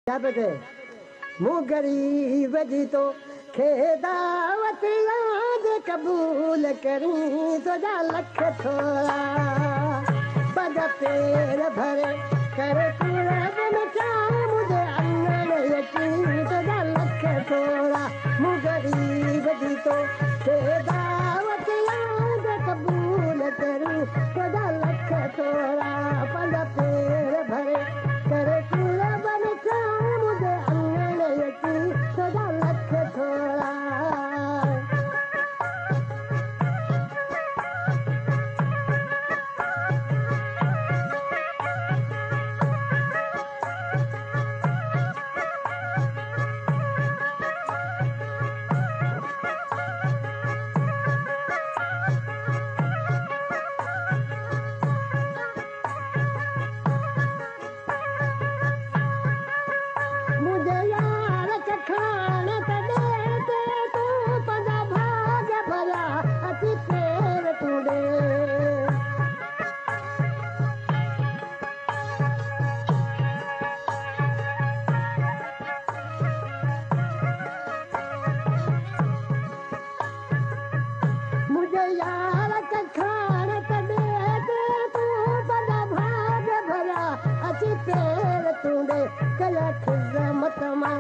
बदे मूं गरीब जी तो खे दावत याद कबूल करूं तुझा लख थोड़ा पग पेर भरे कर कुरब मचा मुझे अंगन यकीन तुझा लख थोड़ा मूं गरीब जी तो खे दावत याद कबूल करूं तुझा लख थोड़ा पग पेर भरे कर कुरब मचा मुझे अंगन यकीन तुझा लख थोड़ा मुझे यार चखान तॾे ते तूं पंहिंजा भाग भरिया अची पेर तूं ॾे मुझे यार चखान तॾे ते तूं पंहिंजा भाग भरिया अची पेर तूं ॾे कया ख़िज़मत मां